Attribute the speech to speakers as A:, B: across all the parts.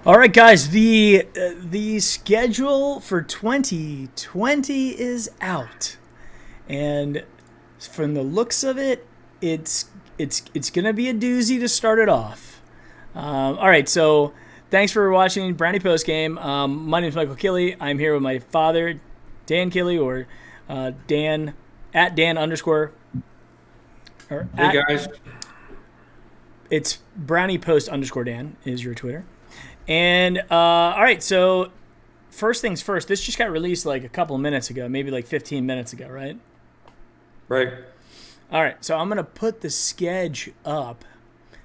A: All right, guys. The schedule for 2020 is out, and from the looks of it, it's gonna be a doozy to start it off. All right, so thanks for watching Brownie Post Game. My name is Michael Killey. I'm here with my father, Dan Killey, or Dan at Dan underscore or
B: Hey
A: at
B: guys,
A: it's Brownie Post underscore Dan is your Twitter. And all right, so first things first. This just got released like a couple of minutes ago, maybe like 15 minutes ago, right?
B: right?
A: All right, so I'm gonna put the sketch up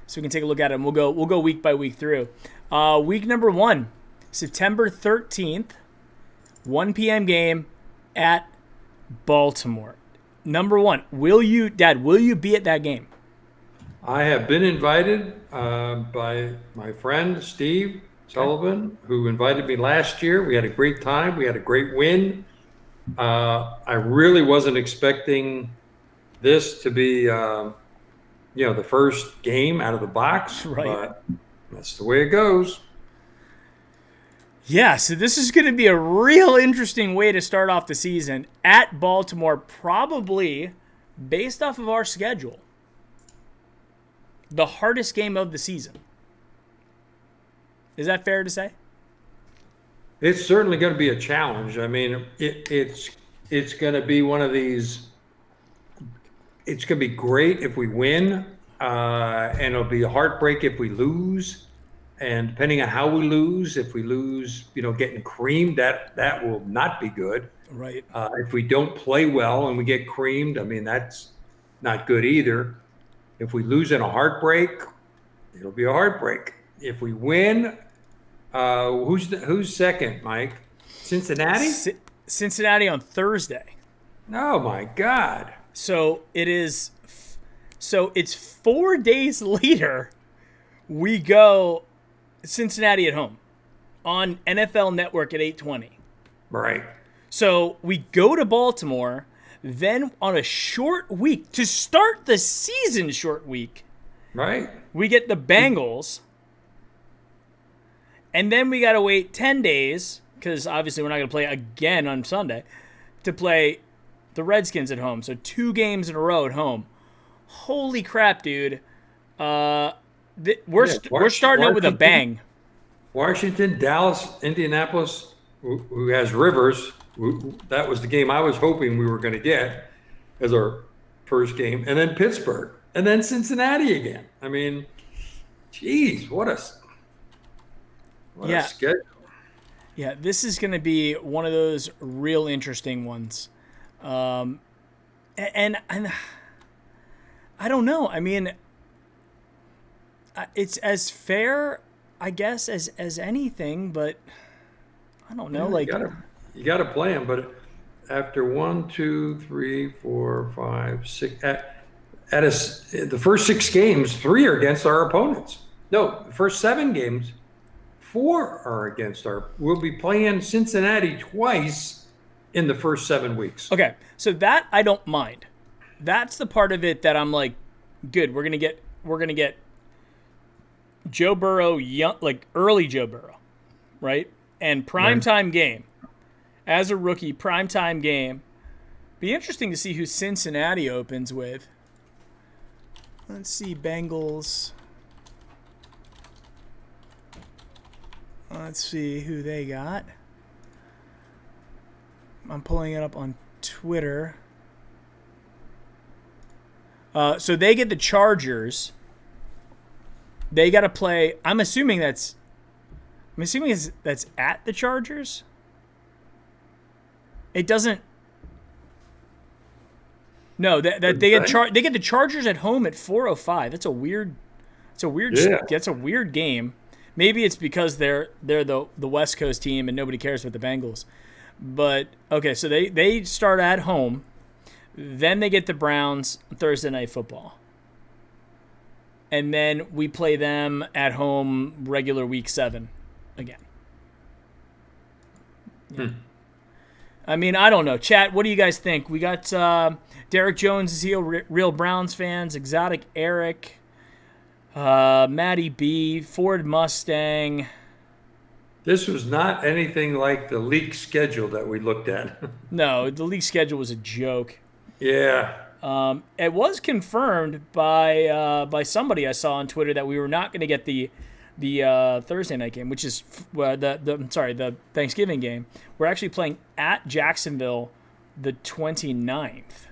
A: so we can take a look at it, and we'll go week by week through. Week number one, September 13th, 1 p.m. game at Baltimore. Number one, Dad? Will you be at that game?
B: I have been invited by my friend Steve
A: Okay.
B: Sullivan, who invited me last year. We had a great time. We had a great win. I really wasn't expecting this to be, the first game out of the box,
A: Right.
B: but that's the way it goes.
A: Yeah, so this is going to be a real interesting way to start off the season at Baltimore, probably based off of our schedule. The hardest game of the season. Is that fair to say?
B: It's certainly going to be a challenge. I mean, it's going to be one of these. It's going to be great if we win, and it'll be a heartbreak if we lose. And depending on how we lose, if we lose, getting creamed, that will not be good.
A: Right.
B: If we don't play well and we get creamed, I mean that's not good either. If we lose in a heartbreak, it'll be a heartbreak. If we win, who's second, Mike? Cincinnati?
A: Cincinnati on Thursday.
B: Oh my God!
A: So it is. So it's 4 days later. We go Cincinnati at home on NFL Network at 8:20.
B: Right.
A: So we go to Baltimore, then on a short week to start the season. Short week,
B: Right.
A: we get the Bengals, and then we got to wait 10 days because obviously we're not going to play again on Sunday to play the Redskins at home. So 2 games in a row at home. Holy crap, dude! We're starting out with a bang.
B: Washington, Dallas, Indianapolis, who has Rivers. That was the game I was hoping we were going to get as our first game, and then Pittsburgh, and then Cincinnati again. I mean, geez, what a
A: Yeah,
B: schedule.
A: yeah. This is going to be one of those real interesting ones. And I don't know. I mean, it's as fair, I guess, as anything, but I don't know.
B: Yeah,
A: Like,
B: you gotta play them, but after one, two, three, four, five, six, the first 6 games, 3 are against our opponents. No, the first 7 games, 4 are against our. We'll be playing Cincinnati twice in the first 7 weeks.
A: okay, so that I don't mind. That's the part of it that I'm like, good. We're gonna get Joe Burrow, young, like early Joe Burrow, right? And
B: Right.
A: primetime game as a rookie, primetime game. Be interesting to see who Cincinnati opens with. Let's see, Bengals. Let's see who they got. I'm pulling it up on Twitter. So they get the Chargers. They got to play. I'm assuming that's at the Chargers. It doesn't. No, that they
B: Okay.
A: get they get the Chargers at home at 4:05. That's a weird. It's a weird.
B: Yeah.
A: That's a weird game. Maybe it's because they're the West Coast team and nobody cares about the Bengals. But okay, so they start at home, then they get the Browns Thursday Night Football, and then we play them at home regular Week 7 again. Yeah. I mean, I don't know. Chat, what do you guys think? We got Derek Jones is here, Real Browns fans, Exotic Eric, Matty B, Ford Mustang.
B: This was not anything like the league schedule that we looked at.
A: No, the league schedule was a joke.
B: Yeah.
A: It was confirmed by somebody I saw on Twitter that we were not going to get the Thursday night game, which is the Thanksgiving game. We're actually playing at Jacksonville the 29th.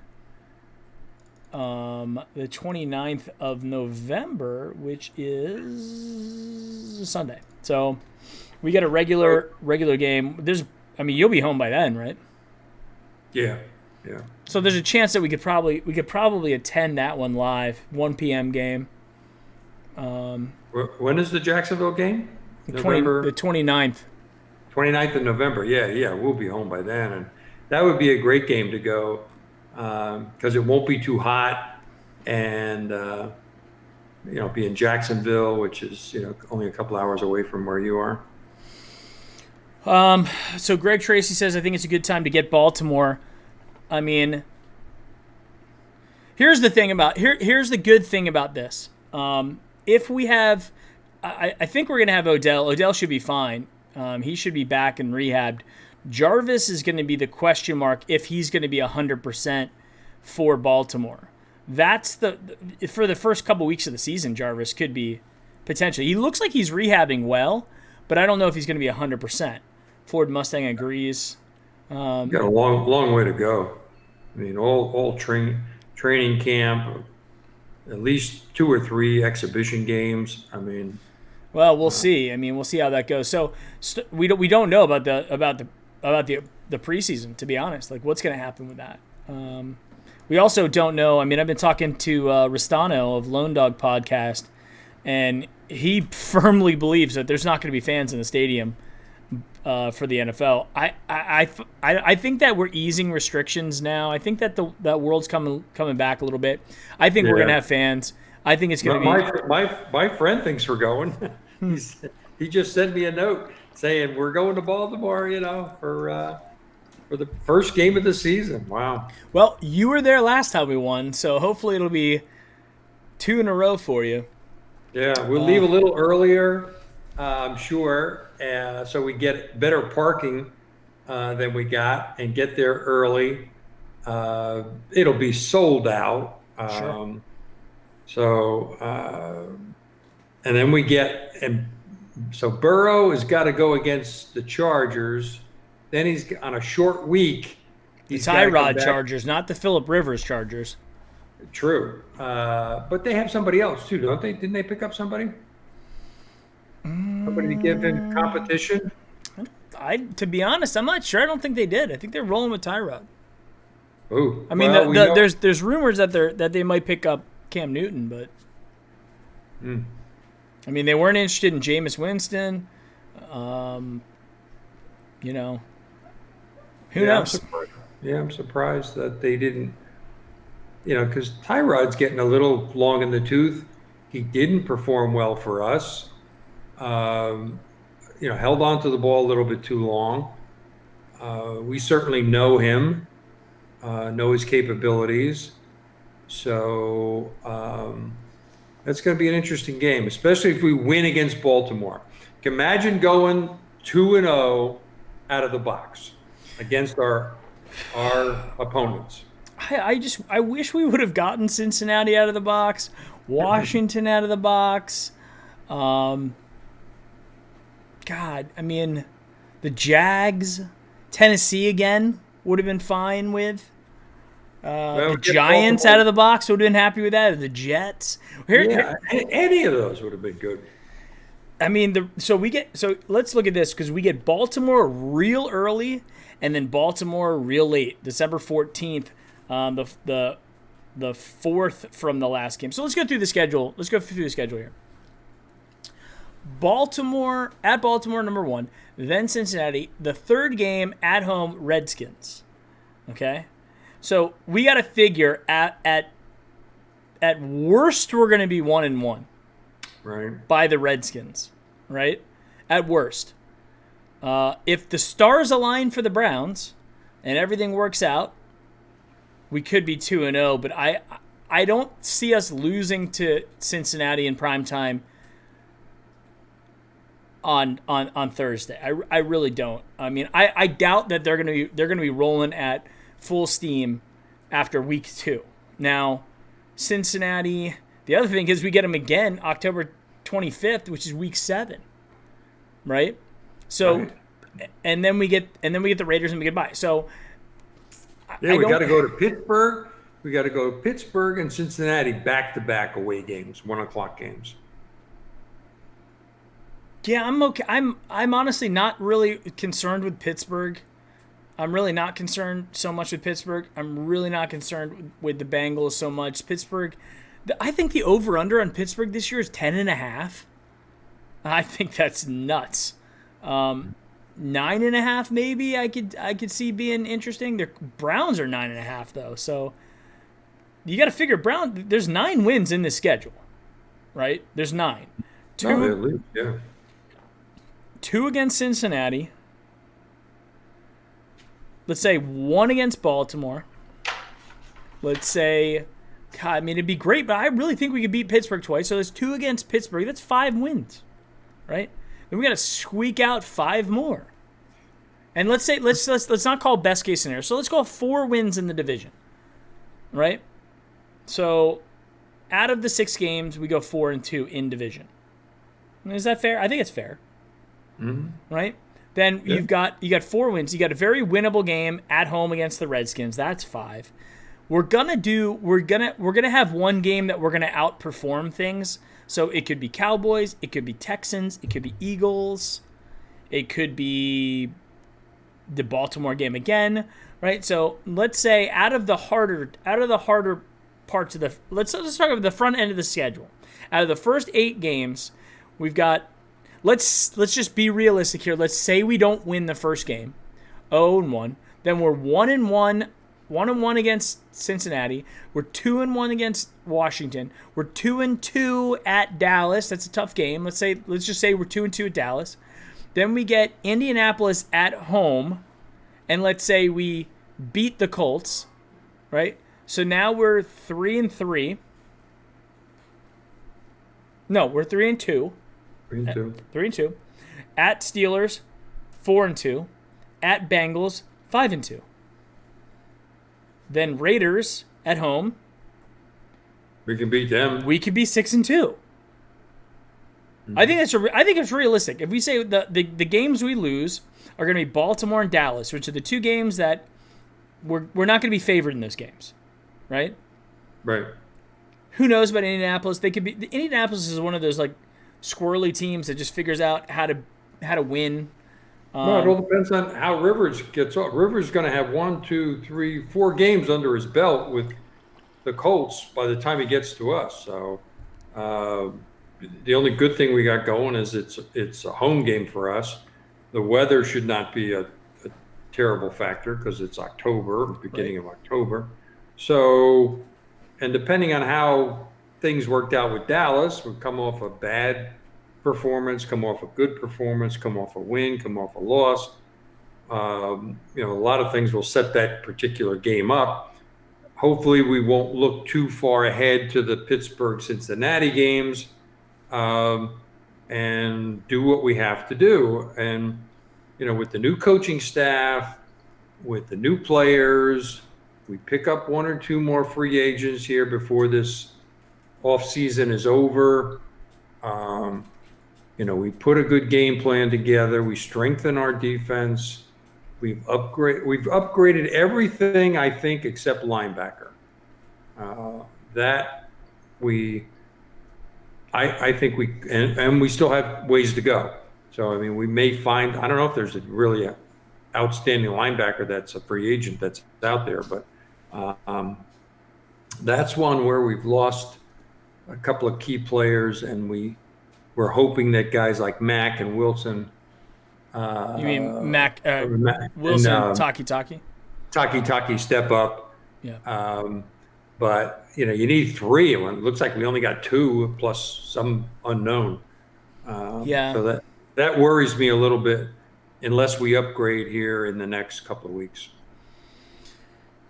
A: The 29th of November, which is Sunday. So we get a regular game. You'll be home by then, right?
B: Yeah. Yeah.
A: So there's a chance that we could probably attend that one live, 1 p.m. game.
B: When is the Jacksonville game?
A: The 29th.
B: 29th of November. Yeah. We'll be home by then, and that would be a great game to go because it won't be too hot, and be in Jacksonville, which is only a couple hours away from where you are.
A: So Greg Tracy says, I think it's a good time to get Baltimore. I mean, here's the good thing about this. If we have, I think we're going to have Odell. Odell should be fine. He should be back and rehabbed. Jarvis is going to be the question mark if he's going to be 100% for Baltimore. That's for the first couple weeks of the season, Jarvis could be potentially. He looks like he's rehabbing well, but I don't know if he's going to be 100%. Ford Mustang agrees.
B: Got a long way to go. I mean, all training camp, at least 2 or 3 exhibition games. I mean,
A: well, we'll see. I mean, we'll see how that goes. So we don't know about the preseason, to be honest. Like, what's going to happen with that? We also don't know. I mean, I've been talking to Ristano of Lone Dog Podcast, and he firmly believes that there's not going to be fans in the stadium for the NFL. I think that we're easing restrictions now. I think that that world's coming back a little bit. I think we're gonna have fans. I think it's gonna be.
B: My friend thinks we're going. He just sent me a note saying we're going to Baltimore. For the first game of the season. Wow.
A: Well, you were there last time we won, so hopefully it'll be 2 in a row for you.
B: Yeah, we'll leave a little earlier, I'm sure, so we get better parking than we got and get there early. It'll be sold out.
A: Sure.
B: And then so Burrow has got to go against the Chargers. Then he's on a short week.
A: The Tyrod Chargers, not the Phillip Rivers Chargers.
B: True. But they have somebody else too, don't they? Didn't they pick up somebody? Somebody to give him competition?
A: To be honest, I'm not sure. I don't think they did. I think they're rolling with Tyrod.
B: Ooh.
A: I mean, there's rumors that they might pick up Cam Newton, but I mean, they weren't interested in Jameis Winston. Who knows?
B: I'm surprised that they didn't. Because Tyrod's getting a little long in the tooth. He didn't perform well for us. Held on to the ball a little bit too long. We certainly know him, know his capabilities. So that's going to be an interesting game, especially if we win against Baltimore. Imagine going 2-0 out of the box against our opponents.
A: I wish we would have gotten Cincinnati out of the box, Washington out of the box. God, I mean, the Jags, Tennessee again would have been fine with. The Giants out of the box would have been happy with that. The Jets.
B: Any of those would have been good.
A: I mean, so let's look at this because we get Baltimore real early and then Baltimore real late, December 14th. The 4th from the last game. So let's go through the schedule. Let's go through the schedule here. Baltimore, number 1. Then Cincinnati. The 3rd game at home, Redskins. Okay? So we got to figure at worst we're going to be 1-1.
B: Right.
A: By the Redskins. Right? At worst. If the stars align for the Browns and everything works out, we could be 2-0, but I don't see us losing to Cincinnati in primetime on Thursday. I really don't. I mean, I doubt that they're gonna be rolling at full steam after week 2. Now, Cincinnati. The other thing is we get them again October 25th, which is week 7, right? So,
B: Right.
A: and then we get the Raiders and we get bye. So,
B: Yeah, we got to go to Pittsburgh. We got to go to Pittsburgh and Cincinnati back-to-back away games, 1:00 games.
A: Yeah, I'm okay. I'm honestly not really concerned with Pittsburgh. I'm really not concerned so much with Pittsburgh. I'm really not concerned with the Bengals so much. Pittsburgh, I think the over/under on Pittsburgh this year is 10.5. I think that's nuts. 9.5 maybe I could see being interesting. Their Browns are 9.5 though, so you got to figure There's 9 wins in this schedule, right? There's 9.
B: Oh, at least, yeah.
A: 2 against Cincinnati. Let's say 1 against Baltimore. Let's say, God, I mean, it'd be great, but I really think we could beat Pittsburgh twice. So there's 2 against Pittsburgh. That's 5 wins, right? Then we got to squeak out 5 more. And let's not call best case scenario. So let's call 4 wins in the division, right? So out of the 6 games, we go 4-2 in division. Is that fair? I think it's fair. Right? Then you got 4 wins. You got a very winnable game at home against the Redskins. That's 5. We're gonna have one game that we're gonna outperform things. So it could be Cowboys, it could be Texans, it could be Eagles, it could be the Baltimore game again, right? So let's say out of the harder parts of let's talk about the front end of the schedule. Out of the first 8 games, we've got. Let's just be realistic here. Let's say we don't win the first game, 0-1. Then we're 1-1 against Cincinnati. We're 2-1 against Washington. We're 2-2 at Dallas. That's a tough game. Let's just say we're 2-2 at Dallas. Then we get Indianapolis at home, and let's say we beat the Colts, right? So now we're 3-3. No, we're 3-2.
B: 3-2.
A: 3-2. At Steelers, 4-2. At Bengals, 5-2. Then Raiders at home.
B: We can beat them.
A: We could be 6-2. I think it's realistic. If we say the games we lose are going to be Baltimore and Dallas, which are the 2 games that we're not going to be favored in those games, right?
B: Right.
A: Who knows about Indianapolis? Indianapolis is one of those like squirrely teams that just figures out how to win.
B: No, it all depends on how Rivers gets off. Rivers is going to have 1, 2, 3, 4 games under his belt with the Colts by the time he gets to us. So the only good thing we got going is it's a home game for us. The weather should not be a terrible factor because it's October, beginning of October. So, and depending on how things worked out with Dallas, we come off a bad performance, come off a good performance, come off a win, come off a loss. A lot of things will set that particular game up. Hopefully we won't look too far ahead to the Pittsburgh-Cincinnati games and do what we have to do. And, with the new coaching staff, with the new players, we pick up 1 or 2 more free agents here before this offseason is over. We put a good game plan together. We strengthen our defense. We've upgraded everything, I think, except linebacker. I think we still have ways to go. So, we may find, I don't know if there's a really outstanding linebacker that's a free agent that's out there, but that's one where we've lost a couple of key players, and we're hoping that guys like Mack and Wilson.
A: You mean Wilson,
B: and,
A: Taki?
B: Step up.
A: Yeah.
B: But you need 3. It looks like we only got 2 plus some unknown. So that worries me a little bit, unless we upgrade here in the next couple of weeks.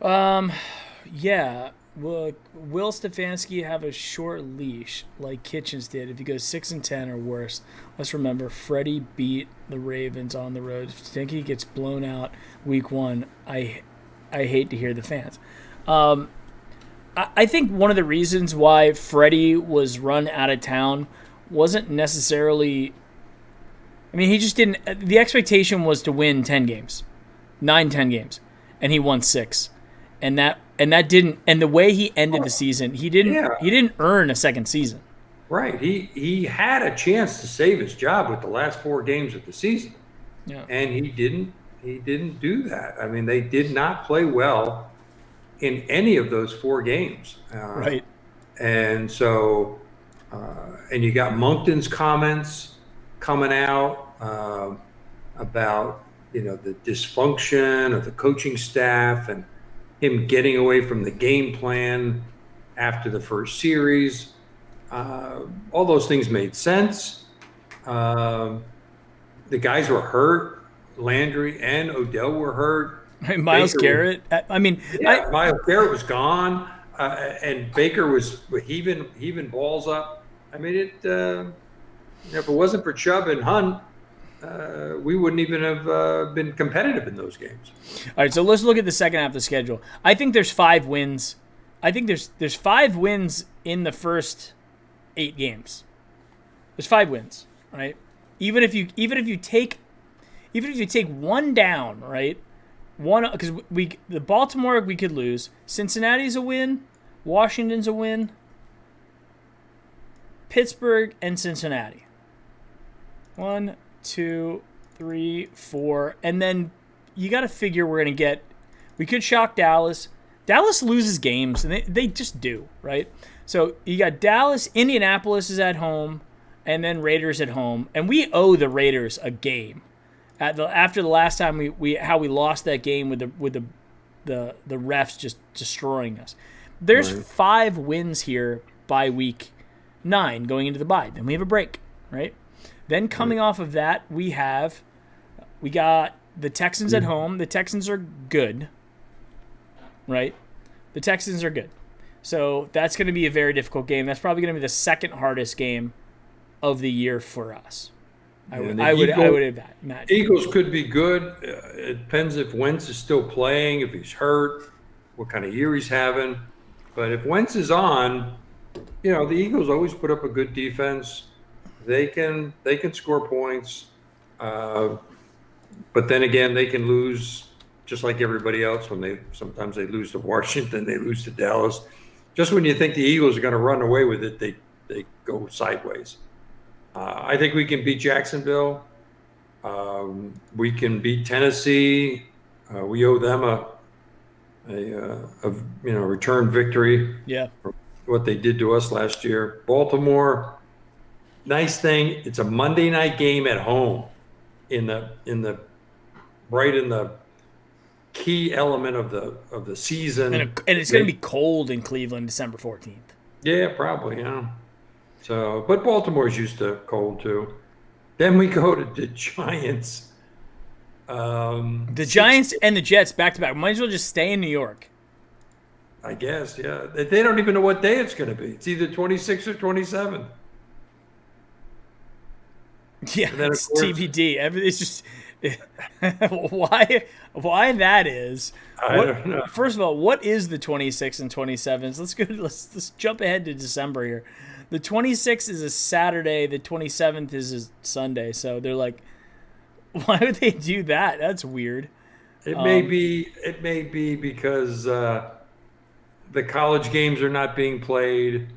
A: Yeah. Will Stefanski have a short leash like Kitchens did if he goes 6-10 or worse? Let's remember Freddie beat the Ravens on the road. If Stefanski gets blown out week 1, I hate to hear the fans. I think one of the reasons why Freddie was run out of town wasn't necessarily. I mean, he just didn't. The expectation was to win 10 games, 9, 10 games, and he won 6, and that didn't. And the way he ended the season, he didn't earn a second season.
B: Right. He had a chance to save his job with the last 4 games of the season, and he didn't. He didn't do that. I mean, they did not play well in any of those 4 games.
A: Right.
B: And so, and you got Moncton's comments coming out about, the dysfunction of the coaching staff and him getting away from the game plan after the first series. All those things made sense. The guys were hurt. Landry and Odell were hurt.
A: Myles Garrett.
B: Myles Garrett was gone, and Baker was heaving balls up. I mean, if it wasn't for Chubb and Hunt, we wouldn't even have been competitive in those games.
A: All right, so let's look at the second half of the schedule. I think there's 5 wins. I think there's 5 wins in the first 8 games. There's 5 wins, right? Even if you take one down, right? One, because the Baltimore we could lose. Cincinnati's a win. Washington's a win. Pittsburgh and Cincinnati. 1, 2, 3, 4, and then you got to figure we're gonna get. We could shock Dallas. Dallas loses games, and they just do, right? So you got Dallas, Indianapolis is at home, and then Raiders at home, and we owe the Raiders a game. After the last time we lost that game with the refs just destroying us. There's 5 wins here by week 9 going into the bye. Then we have a break, right? Then coming off of that, we got the Texans at home. The Texans are good, right? The Texans are good. So that's going to be a very difficult game. That's probably going to be the second hardest game of the year for us. I would have that.
B: Eagles could be good. It depends if Wentz is still playing, if he's hurt, what kind of year he's having. But if Wentz is on, the Eagles always put up a good defense. They can score points, but then again, they can lose just like everybody else. Sometimes they lose to Washington, they lose to Dallas. Just when you think the Eagles are going to run away with it, they go sideways. I think we can beat Jacksonville. We can beat Tennessee. We owe them a return victory.
A: Yeah.
B: For what they did to us last year. Baltimore, nice thing. It's a Monday night game at home, in the key element of the season.
A: And it's going to be cold in Cleveland December 14th.
B: Yeah, probably. Yeah. So, but Baltimore's used to cold too. Then we go to the Giants.
A: The Giants and the Jets back to back. Might as well just stay in New York.
B: I guess, yeah. They don't even know what day it's going to be. It's either 26 or 27.
A: Yeah, it's TBD. It's just why that is.
B: I don't know.
A: First of all, what is the 26th and 27th? Let's jump ahead to December here. The 26th is a Saturday. The 27th is a Sunday. So they're like, why would they do that? That's weird.
B: It may be because the college games are not being played,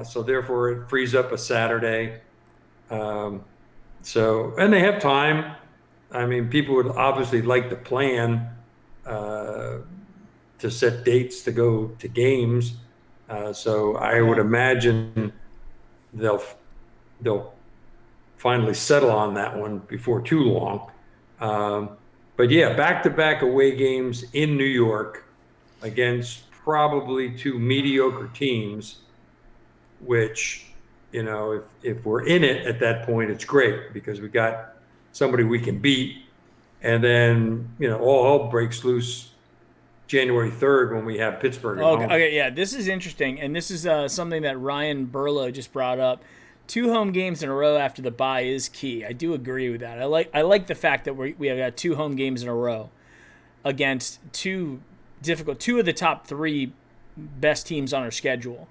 B: so therefore it frees up a Saturday. And they have time. I mean, people would obviously like to plan to set dates to go to games. So I would imagine they'll finally settle on that one before too long. But yeah, back-to-back away games in New York against probably 2 mediocre teams, which, if we're in it at that point, it's great because we got somebody we can beat. And then, all hell breaks loose January 3rd when we have Pittsburgh at
A: Okay,
B: home.
A: okay, yeah, this is interesting, and this is something that Ryan Burlow just brought up. 2 home games in a row after the bye is key. I do agree with that. I like the fact that we have got 2 home games in a row against two of the top 3 best teams on our schedule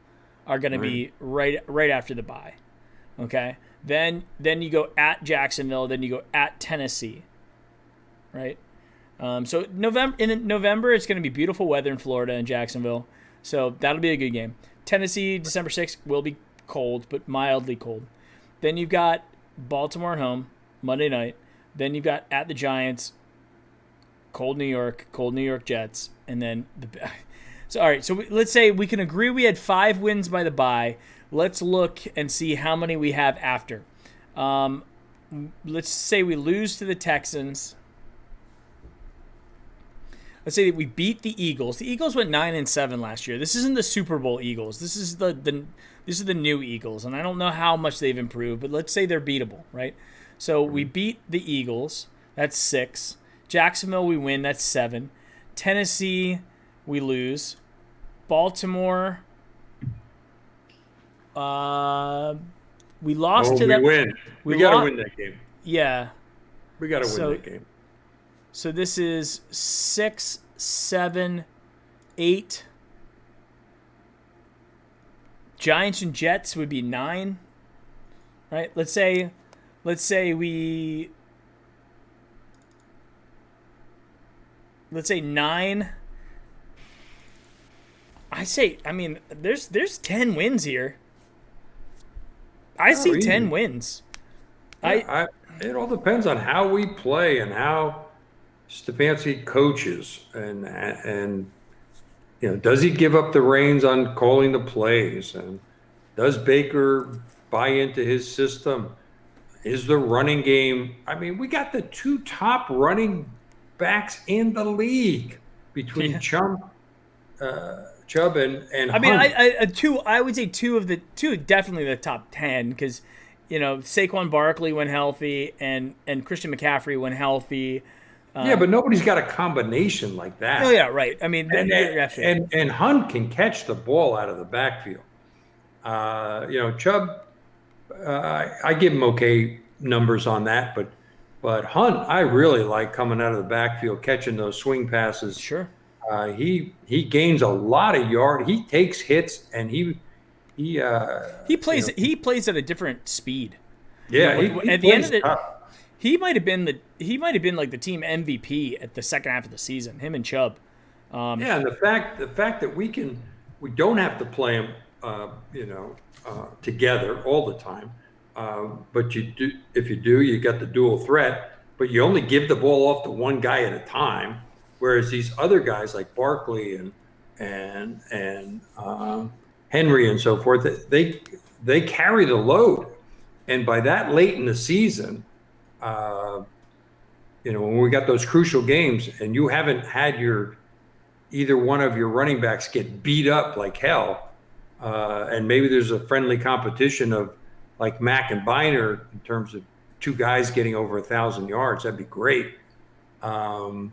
A: are going to be right after the bye. Okay, then you go at Jacksonville, then you go at Tennessee, right? So in November, it's going to be beautiful weather in Florida and Jacksonville. So that'll be a good game. Tennessee, December 6th, will be cold, but mildly cold. Then you've got Baltimore at home, Monday night. Then you've got at the Giants, cold New York Jets. And then so, all right, so let's say we can agree we had 5 wins by the bye. Let's look and see how many we have after. Let's say we lose to the Texans. Let's say that we beat the Eagles. The Eagles went 9-7 last year. This isn't the Super Bowl Eagles. This is the new Eagles, and I don't know how much they've improved, but let's say they're beatable, right? So we beat the Eagles. That's 6. Jacksonville we win. That's 7. Tennessee we lose. Baltimore we lost to them.
B: We win. We got to win that game.
A: Yeah.
B: We got to win that game.
A: So this is 6, 7, 8. Giants and Jets would be 9, right? Let's say we. Let's say 9. I mean, there's 10 wins here. I see 10 wins.
B: It all depends on how we play and how Stefanski coaches, and does he give up the reins on calling the plays, and does Baker buy into his system? Is the running game? I mean, we got the 2 top running backs in the league between Chubb and
A: I mean,
B: Hunt.
A: I would say two definitely the top 10 because Saquon Barkley when healthy and Christian McCaffrey when healthy.
B: Yeah, but nobody's got a combination like that.
A: Oh yeah, right. I mean,
B: and Hunt can catch the ball out of the backfield. Chubb, I give him okay numbers on that, but Hunt, I really like coming out of the backfield, catching those swing passes.
A: Sure.
B: He gains a lot of yard. He takes hits, and he
A: plays at a different speed.
B: Yeah,
A: at the end of it. He might have been like the team MVP at the second half of the season. Him and Chubb.
B: Yeah, and the fact that we don't have to play them, together all the time. But if you do, you got the dual threat. But you only give the ball off to one guy at a time, whereas these other guys like Barkley and Henry and so forth, they carry the load. And by that late in the season. When we got those crucial games and you haven't had either one of your running backs get beat up like hell, and maybe there's a friendly competition of like Mack and Biner in terms of 2 guys getting over 1,000 yards, that'd be great. I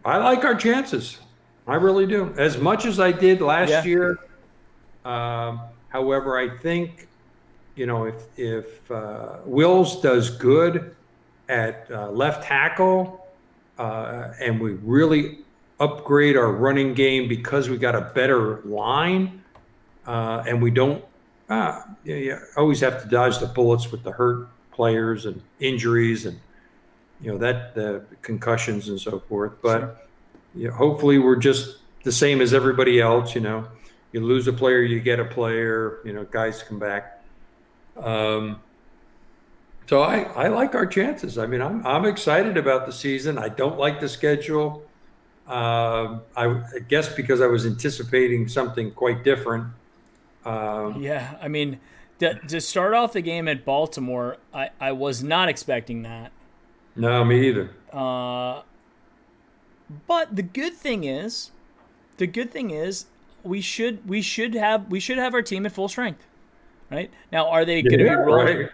B: like our chances. I really do, as much as I did last year. However, I think. If Wills does good at left tackle, and we really upgrade our running game because we got a better line, and we don't always have to dodge the bullets with the hurt players and injuries and the concussions and so forth. But hopefully we're just the same as everybody else. You lose a player, you get a player. Guys come back. So I like our chances. I mean, I'm excited about the season. I don't like the schedule. I guess because I was anticipating something quite different.
A: Yeah, I mean, to start off the game at Baltimore, I was not expecting that.
B: No, me either.
A: But the good thing is, we should have our team at full strength. Right now, are they going to be rolling?
B: Right.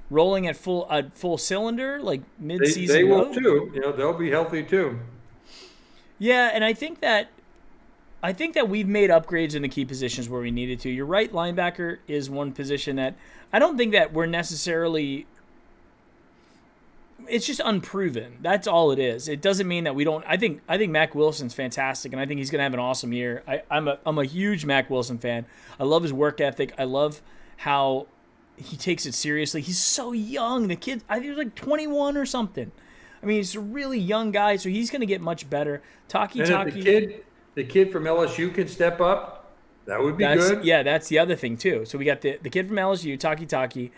A: rolling at full cylinder, like mid-season
B: They will
A: mode.
B: too. They'll be healthy too.
A: Yeah, and I think that we've made upgrades in the key positions where we needed to. You're right, linebacker is one position that I don't think that we're necessarily. It's just unproven. That's all it is. It doesn't mean that we don't. I think Mack Wilson's fantastic, and I think he's going to have an awesome year. I'm a huge Mack Wilson fan. I love his work ethic. I love how he takes it seriously. He's so young. The kid, I think he's like 21 or something. I mean, he's a really young guy, so he's going to get much better.
B: And if the kid from LSU can step up, that would be good.
A: Yeah, that's the other thing too. So we got the kid from LSU, Taki,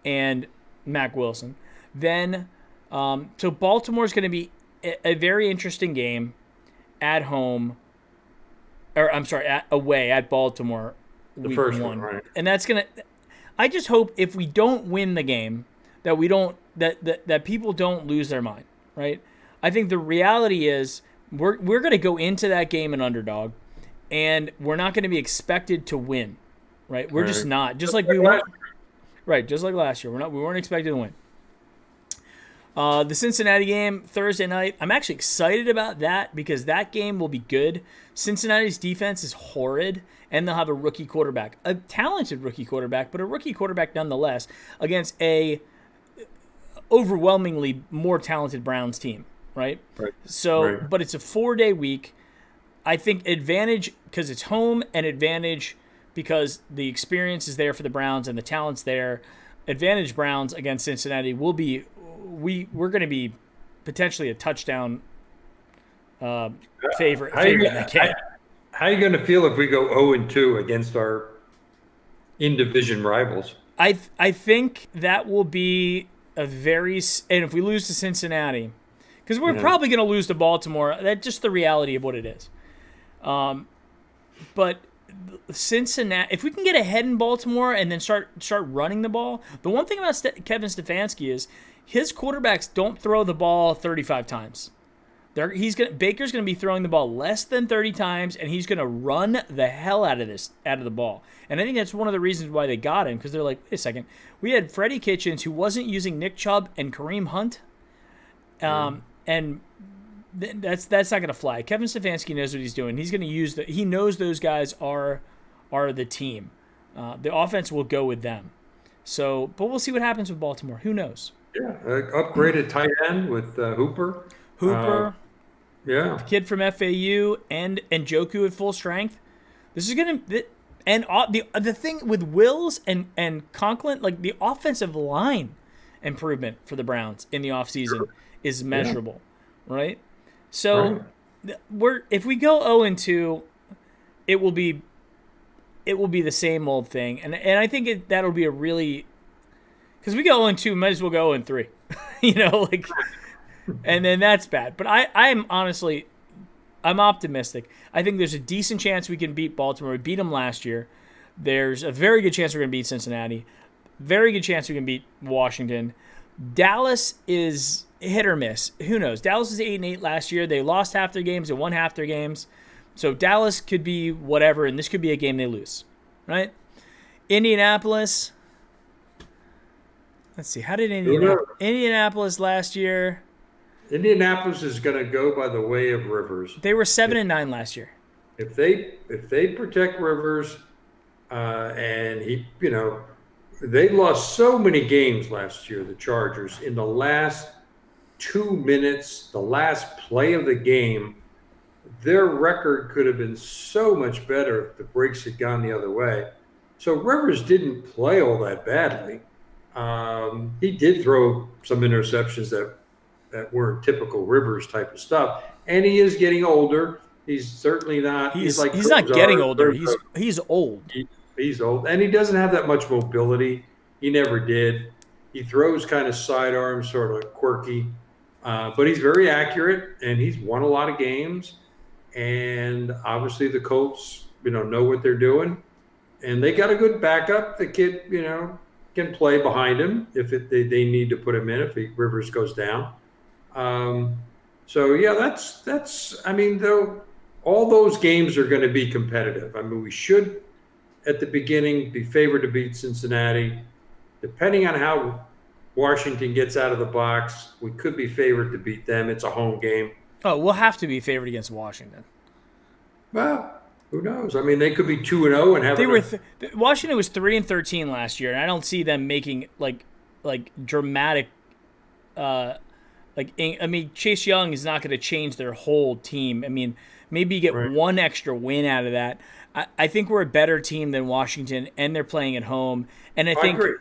A: and Mack Wilson. Then, so Baltimore's going to be a very interesting game at home, or I'm sorry, away at Baltimore.
B: The first one, right?
A: And that's gonna. I just hope if we don't win the game, that we don't that people don't lose their mind, right? I think the reality is we're going to go into that game an underdog, and we're not going to be expected to win, right? We're just not. Just like we weren't. Right, just like last year, we weren't expected to win. The Cincinnati game Thursday night, I'm actually excited about that because that game will be good. Cincinnati's defense is horrid, and they'll have a rookie quarterback, a talented rookie quarterback, but a rookie quarterback nonetheless against a overwhelmingly more talented Browns team, right? So, but it's a 4-day week. I think advantage because it's home, and advantage because the experience is there for the Browns and the talent's there. Advantage Browns against Cincinnati will be we're going to be potentially a touchdown favorite in that game.
B: How are you going to feel if we go 0-2 against our in-division rivals?
A: I think that will be and if we lose to Cincinnati, because we're probably going to lose to Baltimore, that's just the reality of what it is. But Cincinnati, if we can get ahead in Baltimore and then start running the ball, the one thing about Kevin Stefanski is his quarterbacks don't throw the ball 35 times. Baker's going to be throwing the ball less than 30 times, and he's going to run the hell out of the ball. And I think that's one of the reasons why they got him, because they're like, wait a second, we had Freddie Kitchens who wasn't using Nick Chubb and Kareem Hunt, and that's not going to fly. Kevin Stefanski knows what he's doing. He's going to use he knows those guys are the team. The offense will go with them. So, but we'll see what happens with Baltimore. Who knows?
B: Yeah, upgraded tight end with Hooper.
A: The kid from FAU, and Njoku at full strength. This is gonna the thing with Wills and Conklin, like the offensive line improvement for the Browns in the offseason is measurable, right? So if we go 0-2, it will be the same old thing, and I think that'll be a really, because we go 0-2, might as well go 0-3, and then that's bad. But I'm optimistic. I think there's a decent chance we can beat Baltimore. We beat them last year. There's a very good chance we're going to beat Cincinnati. Very good chance we can beat Washington. Dallas is hit or miss. Who knows? Dallas was 8-8 last year. They lost half their games and won half their games. So Dallas could be whatever, and this could be a game they lose, right? Indianapolis. Let's see. How did Indianapolis last year?
B: Indianapolis is going to go by the way of Rivers.
A: They were 7-9 last year.
B: If they protect Rivers, and they lost so many games last year, the Chargers, in the last 2 minutes, the last play of the game, their record could have been so much better if the breaks had gone the other way. So Rivers didn't play all that badly. He did throw some interceptions that weren't typical Rivers type of stuff, and he is getting older. He's certainly not.
A: He's not getting older. He's old.
B: He's old, and he doesn't have that much mobility. He never did. He throws kind of sidearm, sort of quirky, but he's very accurate, and he's won a lot of games. And obviously, the Colts, know what they're doing, and they got a good backup. The kid, can play behind him if they need to put him in if Rivers goes down. So yeah, that's. I mean, though, all those games are going to be competitive. I mean, we should, at the beginning, be favored to beat Cincinnati. Depending on how Washington gets out of the box. We could be favored to beat them. It's a home game.
A: Oh, we'll have to be favored against Washington.
B: Well, who knows? I mean, they could be 2-0 and have.
A: They were Washington was 3-13 last year, and I don't see them making like dramatic. I mean, Chase Young is not going to change their whole team. I mean, maybe you get one extra win out of that. I think we're a better team than Washington, and they're playing at home. And I
B: agree.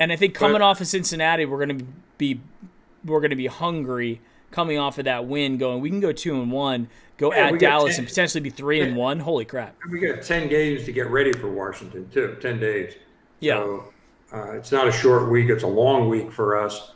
A: And I think coming off of Cincinnati, we're going to be hungry coming off of that win. Going, we can go 2-1, go at Dallas, and potentially be 3-1. Holy crap!
B: We got 10 games to get ready for Washington too. 10 days.
A: Yeah.
B: So, it's not a short week; it's a long week for us.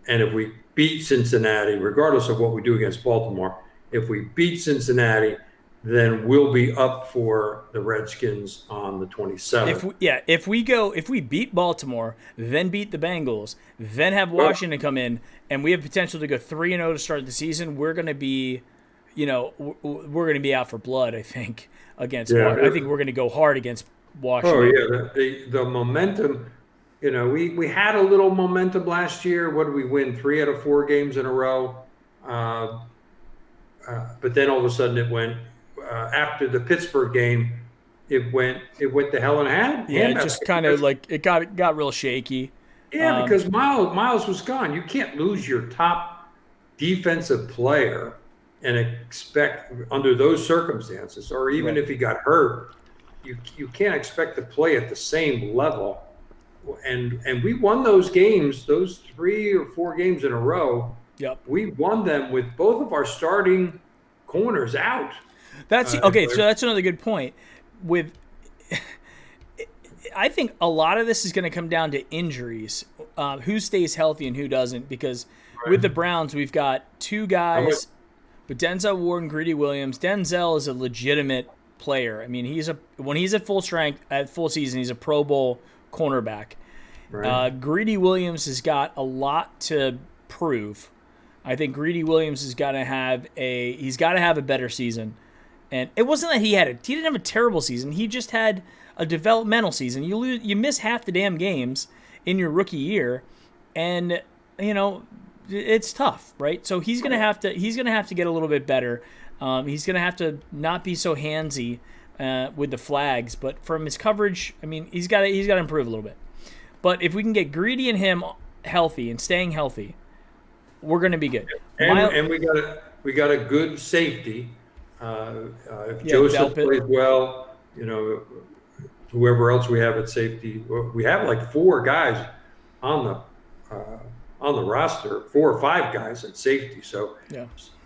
B: And if we beat Cincinnati, regardless of what we do against Baltimore, if we beat Cincinnati, then we'll be up for the Redskins on the 27th.
A: If we beat Baltimore, then beat the Bengals, then have Washington come in, and we have potential to go 3-0 to start the season, we're going to be, we're going to be out for blood. I think against. I think we're going to go hard against Washington.
B: Oh yeah, the momentum. We had a little momentum last year. What did we win? 3 out of 4 games in a row. But then all of a sudden it went after the Pittsburgh game. It went to hell in a hand.
A: Yeah, it just kind of it got real shaky.
B: Yeah, because Miles was gone. You can't lose your top defensive player and expect under those circumstances, or even if he got hurt, you can't expect to play at the same level. And we won those games, those 3 or 4 games in a row.
A: Yep.
B: We won them with both of our starting corners out.
A: That's okay. So that's another good point. I think a lot of this is going to come down to injuries, who stays healthy and who doesn't. Because with the Browns, we've got 2 guys with Denzel Ward and Greedy Williams. Denzel is a legitimate player. I mean, when he's at full strength, at full season, he's a Pro Bowl cornerback. Right. Greedy Williams has got a lot to prove. I think Greedy Williams has got to have a better season. And it wasn't that he didn't have a terrible season. He just had a developmental season. You miss half the damn games in your rookie year, and it's tough, right? So he's gonna have to get a little bit better. He's gonna have to not be so handsy with the flags, but from his coverage, I mean, he's got to improve a little bit. But if we can get Greedy and him healthy and staying healthy, we're going to be good.
B: And we got a good safety. If Joseph plays well, whoever else we have at safety, we have like 4 guys on the roster, 4 or 5 guys at safety. So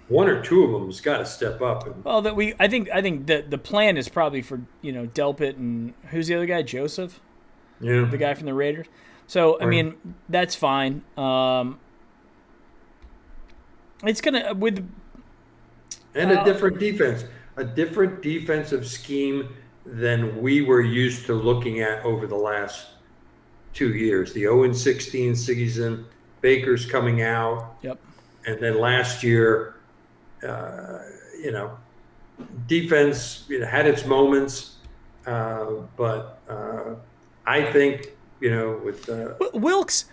B: 1 or 2 of them has got to step up.
A: I think that the plan is probably for Delpit and who's the other guy, Joseph, the guy from the Raiders. So I mean that's fine. It's gonna
B: a different defense, a different defensive scheme than we were used to looking at over the last 2 years. The 0-16 season, Baker's coming out.
A: Yep.
B: And then last year, defense had its moments, but I think with
A: Wilkes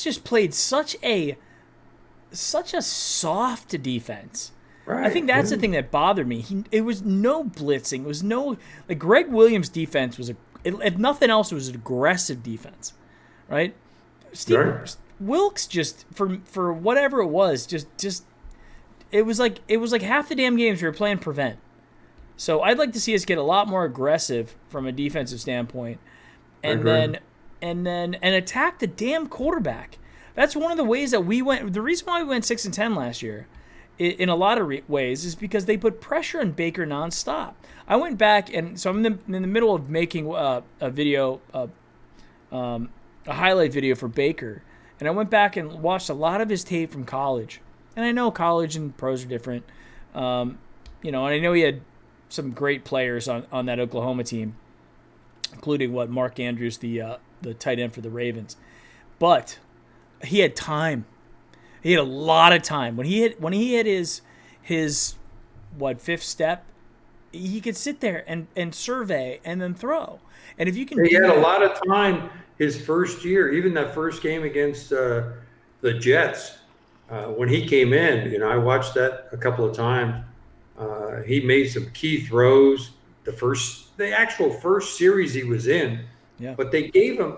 A: just played such a soft defense. Right. I think that's the thing that bothered me. It was no blitzing. It was no Greg Williams' defense was if nothing else, it was an aggressive defense, right? Wilkes just for whatever it was, just it was like half the damn games we were playing prevent. So I'd like to see us get a lot more aggressive from a defensive standpoint, and then attack the damn quarterback. That's one of the ways that we went. The reason why we went 6-10 last year, in a lot of ways, is because they put pressure on Baker nonstop. I went back and so I'm in the middle of making a video, a highlight video for Baker, and I went back and watched a lot of his tape from college. And I know college and pros are different, and I know he had some great players on that Oklahoma team, including Mark Andrews, the tight end for the Ravens, but he had time. He had a lot of time. When he hit his 5th step, he could sit there and survey and then throw. And if you can,
B: he had a lot of time his first year, even that first game against the Jets, when he came in, I watched that a couple of times. He made some key throws. The actual first series he was in,
A: Yeah.
B: but they gave him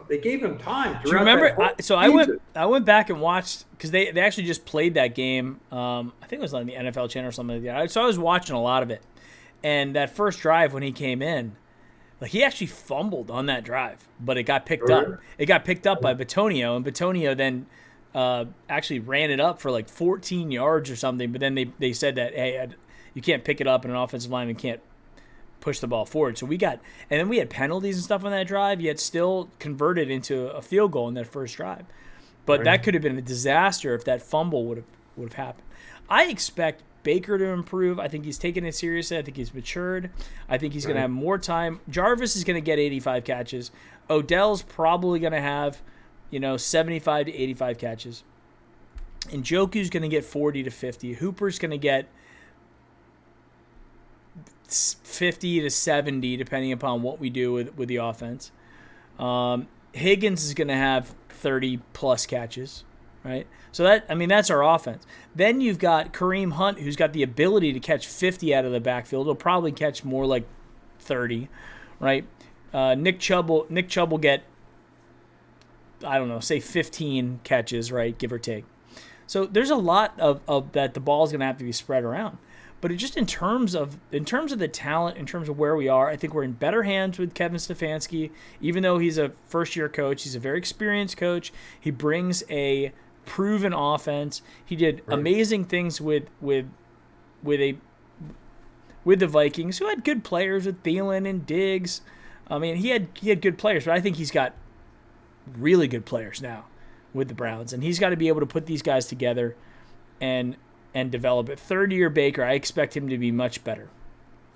B: time
A: Do you
B: throughout
A: remember?
B: that whole
A: I
B: season.
A: went back and watched because they actually just played that game. I think it was on the NFL channel or something like that. So I was watching a lot of it, and that first drive when he came in, like he actually fumbled on that drive, but it got picked up.
B: Right?
A: It got picked up by Batonio, and Batonio then actually ran it up for like 14 yards or something. But then they said that hey, you can't pick it up, and an offensive lineman can't push the ball forward. So and then we had penalties and stuff on that drive, yet still converted into a field goal in that first drive. But
B: Right.
A: that could have been a disaster if that fumble would have happened. I expect Baker to improve. I think he's taken it seriously. I think he's matured. I think he's going to
B: Right.
A: have more time. Jarvis is going to get 85 catches. Odell's probably going to have, 75 to 85 catches. And Njoku's going to get 40 to 50. Hooper's going to get 50 to 70, depending upon what we do with the offense. Higgins is going to have 30 plus catches, right? So that's our offense. Then you've got Kareem Hunt, who's got the ability to catch 50 out of the backfield. He'll probably catch more like 30, right? Nick Chubb will get, I don't know, say 15 catches, right, give or take. So there's a lot of that the ball is going to have to be spread around. But in terms of the talent, in terms of where we are, I think we're in better hands with Kevin Stefanski. Even though he's a first-year coach, he's a very experienced coach. He brings a proven offense. He did amazing things with the Vikings, who had good players with Thielen and Diggs. I mean, he had good players, but I think he's got really good players now with the Browns, and he's got to be able to put these guys together and develop it. Third-year Baker, I expect him to be much better.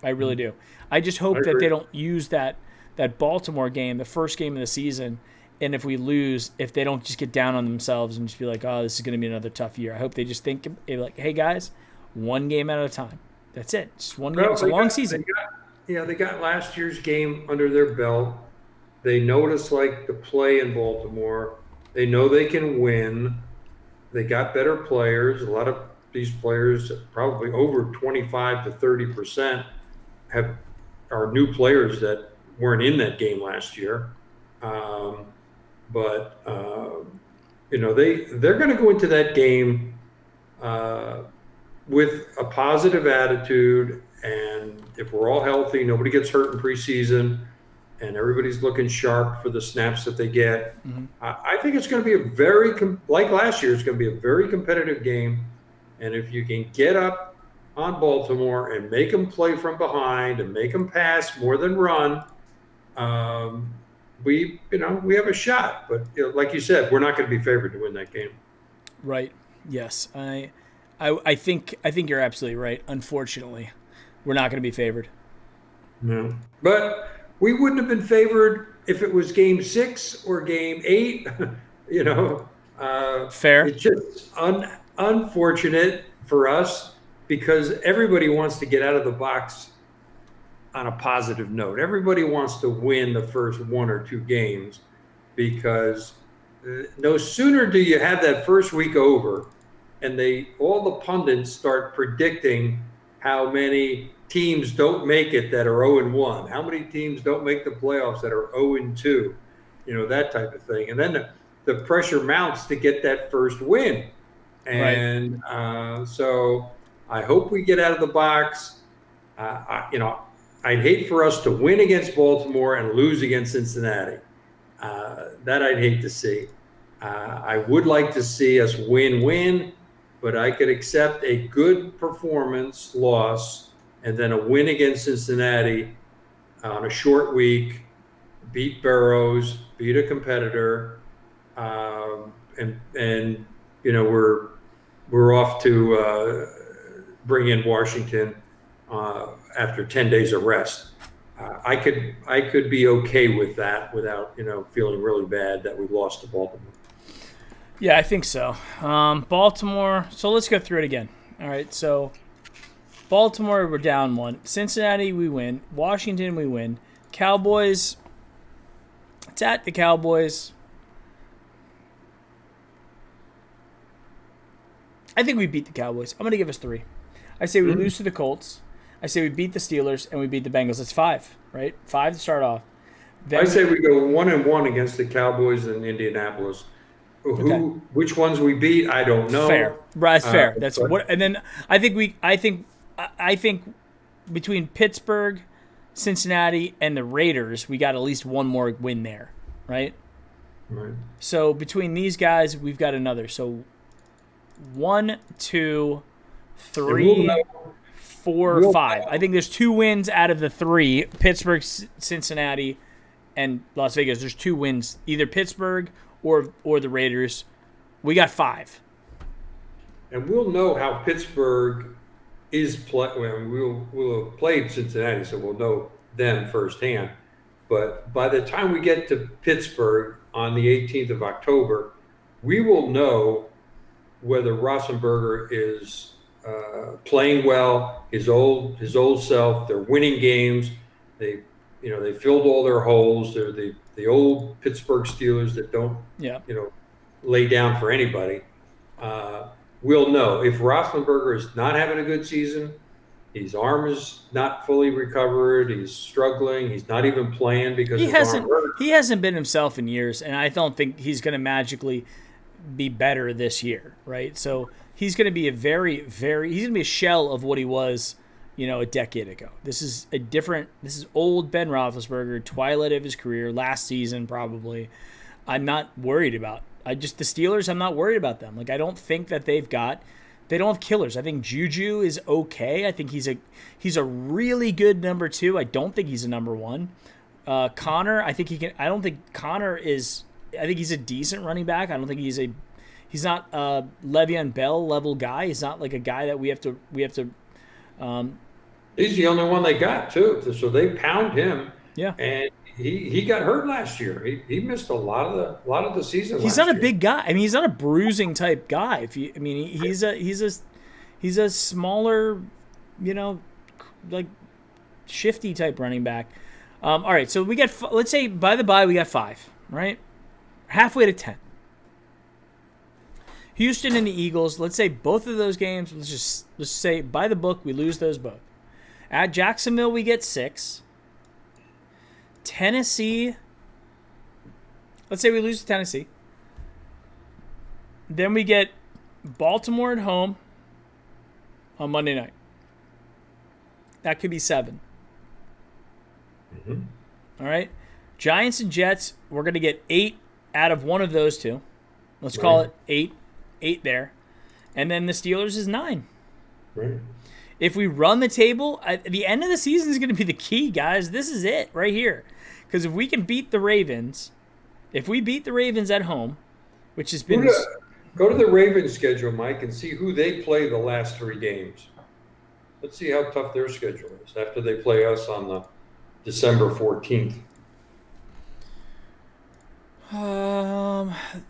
A: I really do. I just hope that they don't use that Baltimore game, the first game of the season, and if we lose, if they don't just get down on themselves and just be like, oh, this is going to be another tough year. I hope they just think, like, hey, guys, one game at a time. That's it. Just one game. It's a long season.
B: They got last year's game under their belt. They know what it's like to play in Baltimore. They know they can win. They got better players. A lot of these players, probably over 25 to 30%, are new players that weren't in that game last year. They're going to go into that game with a positive attitude, and if we're all healthy, nobody gets hurt in preseason, and everybody's looking sharp for the snaps that they get.
A: Mm-hmm.
B: I think it's going to be like last year, it's going to be a very competitive game. And if you can get up on Baltimore and make them play from behind and make them pass more than run, we have a shot. But like you said, we're not going to be favored to win that game.
A: Right. Yes. I think you're absolutely right. Unfortunately, we're not going to be favored.
B: No. But we wouldn't have been favored if it was game 6 or game 8.
A: Fair.
B: It's just unfortunate for us because everybody wants to get out of the box on a positive note. Everybody wants to win the first 1 or 2 games because no sooner do you have that first week over and all the pundits start predicting how many teams don't make it that are 0-1, how many teams don't make the playoffs that are 0-2, that type of thing. And then the pressure mounts to get that first win. And so I hope we get out of the box. I'd hate for us to win against Baltimore and lose against Cincinnati. That I'd hate to see. I would like to see us win, but I could accept a good performance loss and then a win against Cincinnati on a short week, beat Burrows, beat a competitor, and we're off to bring in Washington after 10 days of rest. I could be okay with that without feeling really bad that we lost to Baltimore.
A: Yeah, I think so. Baltimore. So let's go through it again. All right. So Baltimore, we're down 1. Cincinnati, we win. Washington, we win. Cowboys, It's at the Cowboys. I think we beat the Cowboys. I'm going to give us 3. I say we lose to the Colts. I say we beat the Steelers, and we beat the Bengals. That's 5, right? 5 to start off.
B: I say we go 1-1 against the Cowboys in Indianapolis. Which ones we beat, I don't know.
A: Fair, right? That's fair. That's what. And then I think between Pittsburgh, Cincinnati, and the Raiders, we got at least one more win there, right?
B: Right.
A: So between these guys, we've got another. So 1, 2, 3, 4, 5. I think there's 2 wins out of the 3. Pittsburgh, Cincinnati, and Las Vegas. There's 2 wins, either Pittsburgh or the Raiders. We got 5.
B: And we'll know how Pittsburgh is playing. We'll have played Cincinnati, so we'll know them firsthand. But by the time we get to Pittsburgh on the 18th of October, we will know whether Roethlisberger is playing well, his old self. They're winning games. They filled all their holes. They're the old Pittsburgh Steelers that don't lay down for anybody. We'll know if Roethlisberger is not having a good season. His arm is not fully recovered. He's struggling. He's not even playing because his arm hurt.
A: He hasn't been himself in years, and I don't think he's going to magically be better this year, right? So he's going to be he's going to be a shell of what he was, a decade ago. This is old Ben Roethlisberger, twilight of his career, last season probably. I'm not worried about. The Steelers, I'm not worried about them. Like, I don't think that they don't have killers. I think Juju is okay. I think he's a really good number 2. I don't think he's a number 1. Connor, I think he can. I don't think Connor is. I think he's a decent running back. I don't think he's not a Le'Veon Bell level guy. He's not like a guy that we have to.
B: He's the only one they got too, so they pound him.
A: Yeah,
B: and he got hurt last year. He missed a lot of the season.
A: He's not a big guy. I mean, he's not a bruising type guy. He's a smaller, like shifty type running back. All right, so we got. Let's say by the bye we got 5, right? Halfway to 10. Houston and the Eagles. Let's say both of those games. Let's say by the book we lose those both. At Jacksonville we get 6. Tennessee. Let's say we lose to Tennessee. Then we get Baltimore at home on Monday night. That could be 7.
B: Mm-hmm.
A: All right. Giants and Jets, we're going to get 8 out of one of those 2. Let's call it 8. 8 there. And then the Steelers is 9.
B: Right.
A: If we run the table, the end of the season is going to be the key, guys. This is it right here. Because if we can beat the Ravens, if we beat the Ravens at home, which has been...
B: Go to the Ravens schedule, Mike, and see who they play the last 3 games. Let's see how tough their schedule is after they play us on the December 14th.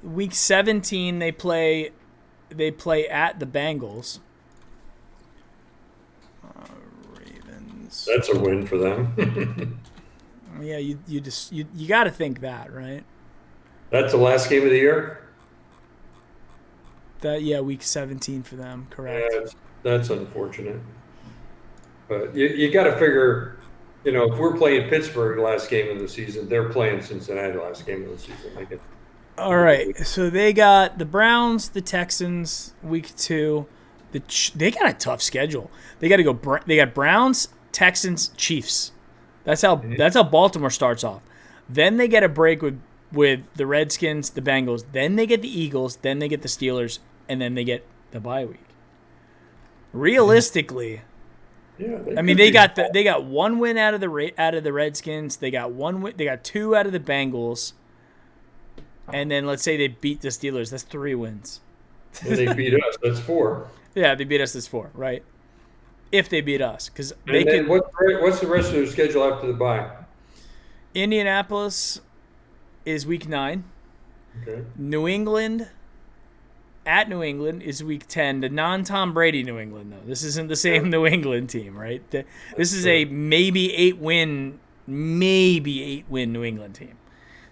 A: Week 17, they play at the Bengals. Ravens.
B: That's a win for them.
A: Yeah, you got to think that, right?
B: That's the last game of the year?
A: Week 17 for them, correct.
B: Yeah, that's unfortunate. But you got to figure, if we're playing Pittsburgh last game of the season, they're playing Cincinnati last game of the season.
A: All right, so they got the Browns, the Texans, week 2. They got a tough schedule. They got to go. They got Browns, Texans, Chiefs. That's how Baltimore starts off. Then they get a break with the Redskins, the Bengals. Then they get the Eagles. Then they get the Steelers, and then they get the bye week. Realistically, they got 1 win out of the Redskins. They got 1 win. They got 2 out of the Bengals. And then let's say they beat the Steelers. That's 3 wins.
B: And they beat us. That's 4.
A: Yeah, they beat us. That's 4, right? If they beat us, because
B: they can. What's the rest of their schedule after the bye?
A: Indianapolis is week 9.
B: Okay.
A: New England is week 10. The non-Tom Brady New England, though. This isn't the same New England team, right? This is a maybe 8 win New England team.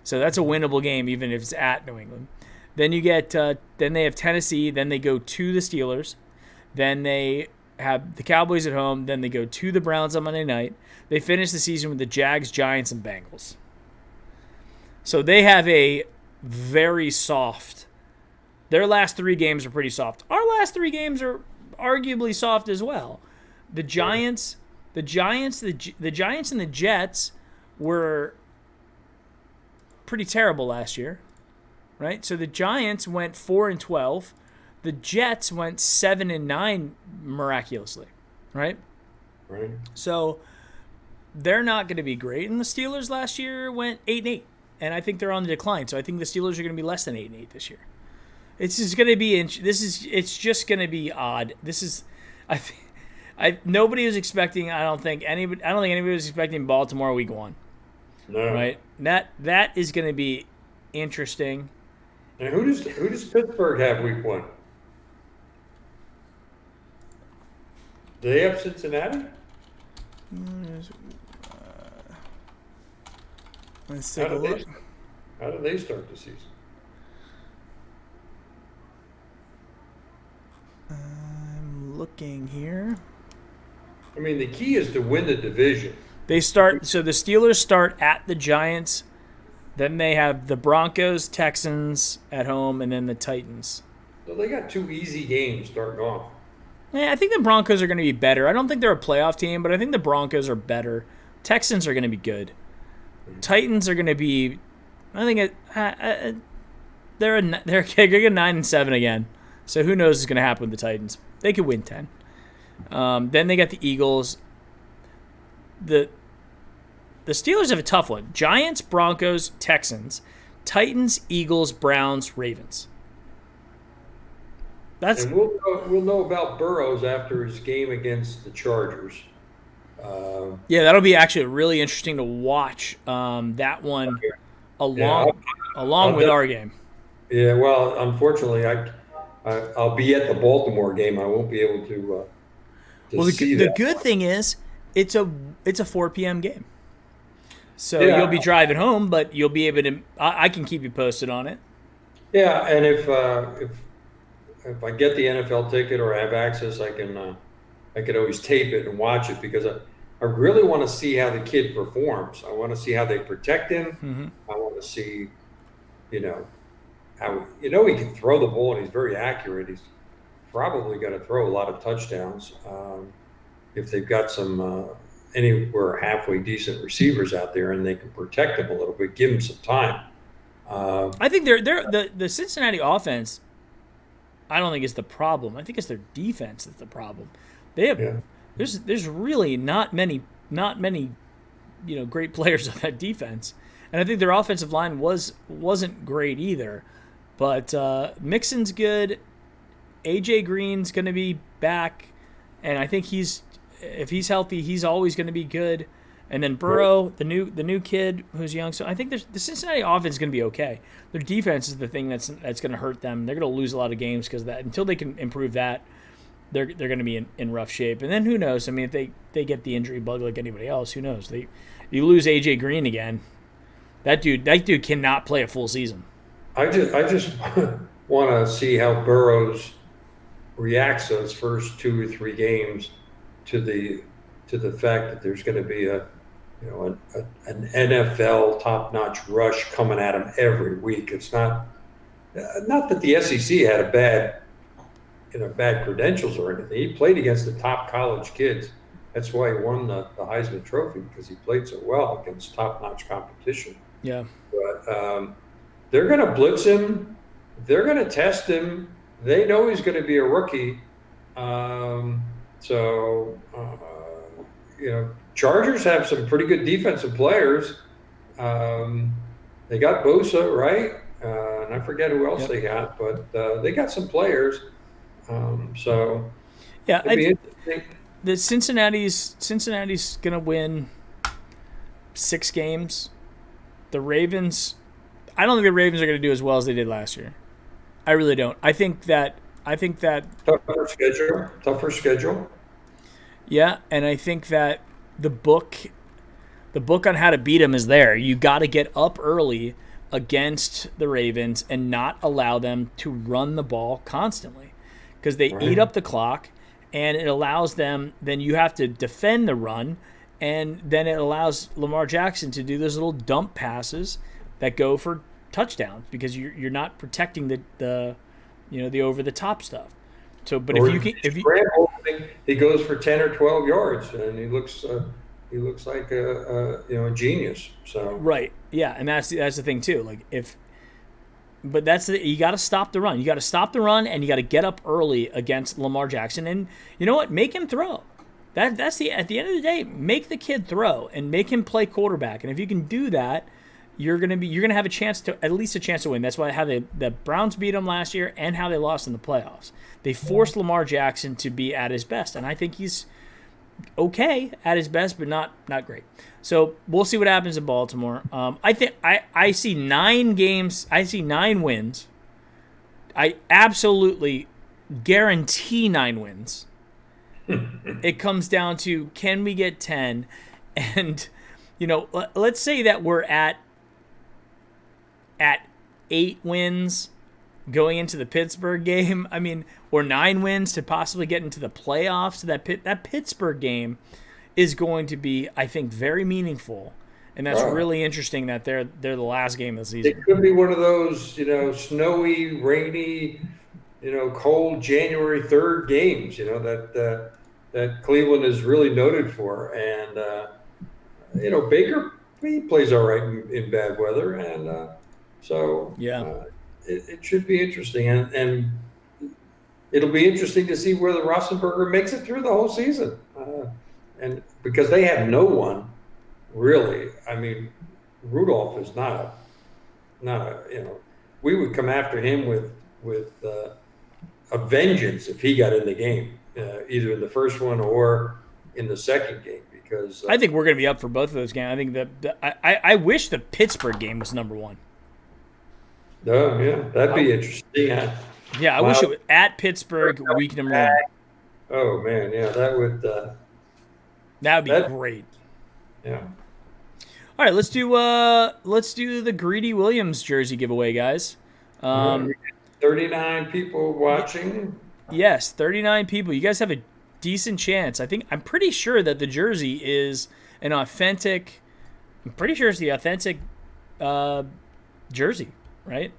A: So that's a winnable game, even if it's at New England. Then you get then they have Tennessee. Then they go to the Steelers. Then they have the Cowboys at home. Then they go to the Browns on Monday night. They finish the season with the Jags, Giants, and Bengals. So they have a very soft. Their last 3 games are pretty soft. Our last 3 games are arguably soft as well. The Giants, the Giants and the Jets were pretty terrible last year, right? So the Giants went 4-12. The Jets went 7-9 miraculously, right?
B: Right.
A: So they're not going to be great. And the Steelers last year went 8-8, and I think they're on the decline. So I think the Steelers are going to be less than 8-8 this year. It's just going to be it's just going to be odd. Nobody was expecting. I don't think anybody was expecting Baltimore week 1.
B: No.
A: Right. That is going to be interesting.
B: And who does Pittsburgh have week 1? Do they have Cincinnati?
A: Let's take a look.
B: How do they start the season?
A: I'm looking here.
B: I mean, the key is to win the division.
A: So the Steelers start at the Giants, then they have the Broncos, Texans at home, and then the Titans.
B: So they got 2 easy games starting off.
A: Yeah, I think the Broncos are going to be better. I don't think they're a playoff team, but I think the Broncos are better. Texans are going to be good. Titans are going to be, I think they're going to get 9-7 again. So who knows what's going to happen with the Titans? They could win 10. Then they got the Eagles. The Steelers have a tough one. Giants, Broncos, Texans, Titans, Eagles, Browns, Ravens.
B: And we'll know about Burrows after his game against the Chargers.
A: Yeah, that'll be actually really interesting to watch that one along with our game.
B: Yeah, well, unfortunately, I'll be at the Baltimore game. I won't be able to see that.
A: The good thing is it's a 4 p.m. game. So you'll be driving home, but you'll be able to. I can keep you posted on it.
B: Yeah, and if I get the NFL ticket or I have access, I could always tape it and watch it because I really want to see how the kid performs. I want to see how they protect him.
A: Mm-hmm.
B: I want to see, how he can throw the ball and he's very accurate. He's probably going to throw a lot of touchdowns if they've got some anywhere halfway decent receivers out there and they can protect him a little bit, give him some time.
A: I think the Cincinnati offense. I don't think it's the problem. I think it's their defense that's the problem. They have there's really not many great players on that defense, and I think their offensive line wasn't great either. But Mixon's good. AJ Green's going to be back, and I think if he's healthy, he's always going to be good. And then Burrow, the new kid who's young. So I think the Cincinnati offense is going to be okay. Their defense is the thing that's going to hurt them. They're going to lose a lot of games because of that. Until they can improve that, they're going to be in rough shape. And then who knows? I mean, if they get the injury bug like anybody else, who knows? You lose AJ Green again. That dude cannot play a full season.
B: I just want to see how Burrows reacts those first 2 or 3 games to the fact that there's going to be an NFL top-notch rush coming at him every week. It's not that the SEC had bad credentials or anything. He played against the top college kids. That's why he won the Heisman Trophy, because he played so well against top-notch competition.
A: Yeah.
B: But they're going to blitz him. They're going to test him. They know he's going to be a rookie. Chargers have some pretty good defensive players. They got Bosa, right? And I forget who else they got, but they got some players.
A: Yeah, the Cincinnati's going to win 6 games. The Ravens, I don't think the Ravens are going to do as well as they did last year. I really don't. I think that
B: tougher schedule.
A: Yeah, and I think that the book on how to beat them is there. You got to get up early, against the Ravens and not allow them to run the ball constantly, because they
B: Right.
A: eat up the clock, and it allows them. Then you have to defend the run, and then it allows Lamar Jackson to do those little dump passes that go for touchdowns, because you're not protecting the the over the top stuff. So, but
B: Or
A: if you
B: scramble, he goes for 10 or 12 yards, and he looks like a genius. So
A: right, yeah, and that's the thing too. Like but you got to stop the run. You got to stop the run, and you got to get up early against Lamar Jackson, and you know what? Make him throw. That's at the end of the day, make the kid throw and make him play quarterback. And if you can do that, you're gonna have at least a chance to win. That's why how the Browns beat them last year and how they lost in the playoffs. They forced Lamar Jackson to be at his best, and I think he's okay at his best, but not great. So we'll see what happens in Baltimore. I think I see 9 games. I see 9 wins. I absolutely guarantee 9 wins. It comes down to, can we get 10? And let's say that we're at 8 wins going into the Pittsburgh game. I mean, or 9 wins to possibly get into the playoffs. So that Pittsburgh game is going to be, I think, very meaningful, and that's really interesting that they're the last game of the season.
B: it could be one of those, snowy, rainy, cold January 3rd games, that Cleveland is really noted for. And, Baker, he plays all right in bad weather. And so it should be interesting. And it'll be interesting to see whether Roethlisberger makes it through the whole season. And because they have no one, really. I mean, Rudolph is not a, we would come after him with a vengeance if he got in the game, either in the first one or in the second game, because
A: I think we're going to be up for both of those games. I think I wish the Pittsburgh game was number 1.
B: Oh, yeah, that'd be interesting.
A: Yeah, I wish it was at Pittsburgh week number 1.
B: Oh man, yeah, that would
A: be great.
B: Yeah.
A: All right, let's do the Greedy Williams jersey giveaway, guys.
B: 39 people watching.
A: Yes, 39 people. You guys have a decent chance. I'm pretty sure that the jersey is an authentic. I'm pretty sure it's the authentic jersey, right?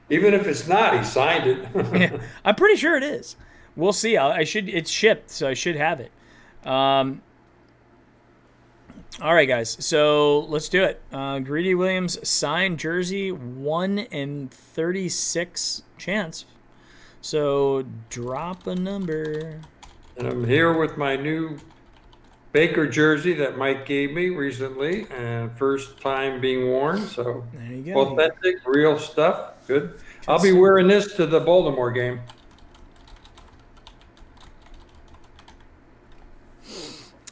B: Even if it's not, he signed it.
A: Yeah, I'm pretty sure it is. We'll see. It's shipped, so I should have it. All right, guys. So let's do it. Greedy Williams signed jersey, 1 in 36 chance. So drop a number.
B: And I'm here with my new Baker jersey that Mike gave me recently, and first time being worn. So
A: there you go.
B: Authentic, real stuff. Good. I'll be wearing this to the Baltimore game.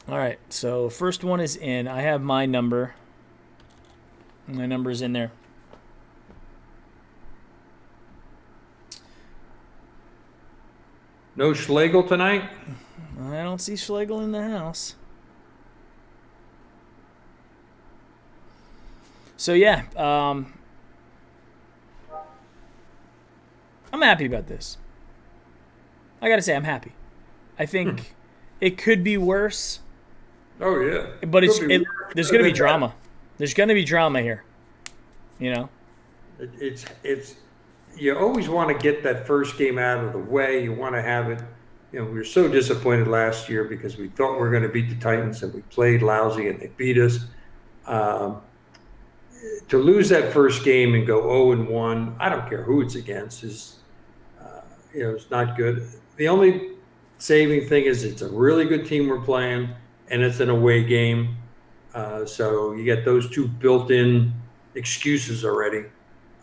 A: All right, so first one is in. I have my number. My number is in there.
B: No Schlegel tonight?
A: I don't see Schlegel in the house. So, yeah. I'm happy about this. I got to say, I'm happy. I think it could be worse.
B: Oh yeah,
A: but there's going to be drama. There's going to be drama here.
B: It's you always want to get that first game out of the way. You want to have it. We were so disappointed last year because we thought we were going to beat the Titans and we played lousy and they beat us. To lose that first game and go 0-1, I don't care who it's against, is it's not good. The only saving thing is it's a really good team we're playing. And it's an away game. So you get those 2 built-in excuses already.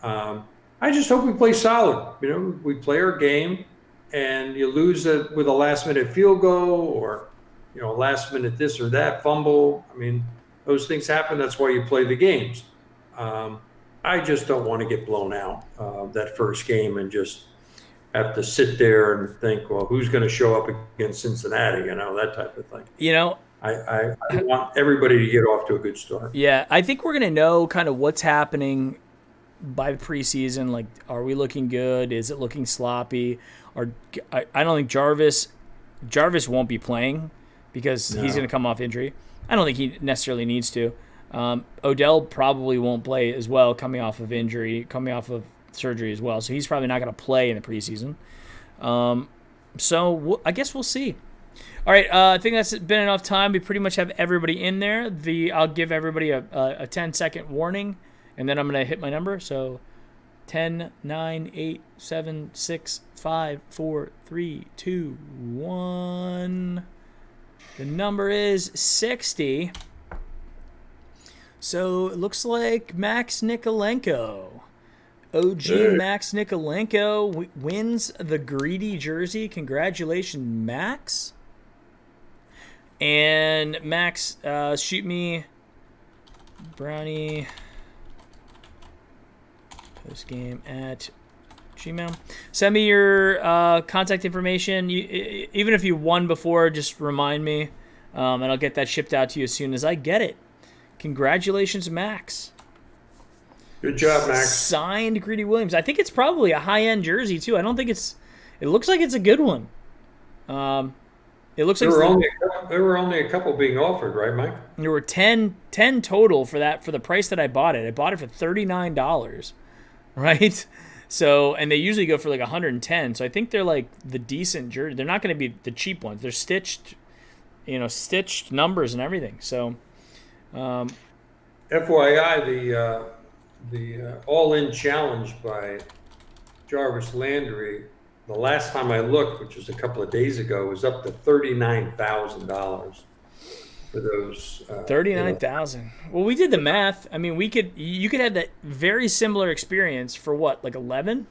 B: I just hope we play solid. We play our game, and you lose it with a last-minute field goal or, last-minute this or that fumble. I mean, those things happen. That's why you play the games. I just don't want to get blown out that first game and just have to sit there and think, well, who's going to show up against Cincinnati? That type of thing. I want everybody to get off to a good start.
A: Yeah, I think we're gonna know kind of what's happening by the preseason. Like, are we looking good? Is it looking sloppy? Or I don't think Jarvis won't be playing because he's going to come off injury. I don't think he necessarily needs to. Odell probably won't play as well, coming off of surgery as well. So he's probably not going to play in the preseason. So I guess we'll see. All right, I think that's been enough time. We pretty much have everybody in there. I'll give everybody a 10-second warning, and then I'm going to hit my number. So 10, 9, 8, 7, 6, 5, 4, 3, 2, 1. The number is 60. So it looks like Max Nikolenko. OG Max Nikolenko wins the greedy jersey. Congratulations, Max. And Max, shoot me Brownie postgame at Gmail. Send me your contact information. Even if you won before, just remind me, and I'll get that shipped out to you as soon as I get it. Congratulations, Max.
B: Good job, Max.
A: Signed Greedy Williams. I think it's probably a high-end jersey, too. I don't think it looks like it's a good one. It looks like
B: there were only a couple being offered, right, Mike?
A: There were 10 total for the price that I bought it. I bought it for $39, right? So, and they usually go for like 110. So I think they're like the decent jersey. They're not going to be the cheap ones. They're stitched numbers and everything. So,
B: FYI, the All-In Challenge by Jarvis Landry, the last time I looked, which was a couple of days ago, was up to $39,000 for those.
A: 39,000. Well, we did the math. I mean, you could have that very similar experience for what, like 11?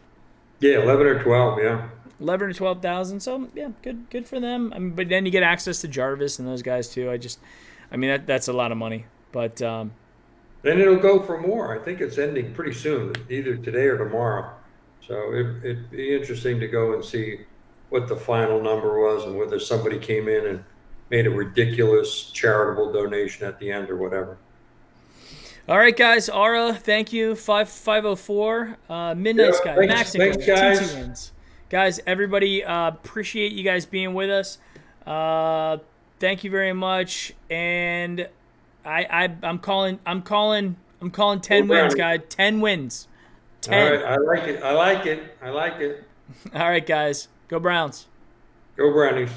B: Yeah, 11 or 12. Yeah.
A: 11 or 12,000. So yeah, good for them. I mean, but then you get access to Jarvis and those guys too. That's a lot of money. But
B: then it'll go for more. I think it's ending pretty soon, either today or tomorrow. So it'd be interesting to go and see what the final number was and whether somebody came in and made a ridiculous charitable donation at the end or whatever.
A: All right, guys. Aura, thank you. 504. Midnight Sky. Max
B: thanks, guys.
A: TT wins. Guys, everybody, appreciate you guys being with us. Thank you very much. And I'm calling 10 wins, guys. 10 wins. 10.
B: All right, I like it.
A: All right, guys. Go Browns.
B: Go Brownies.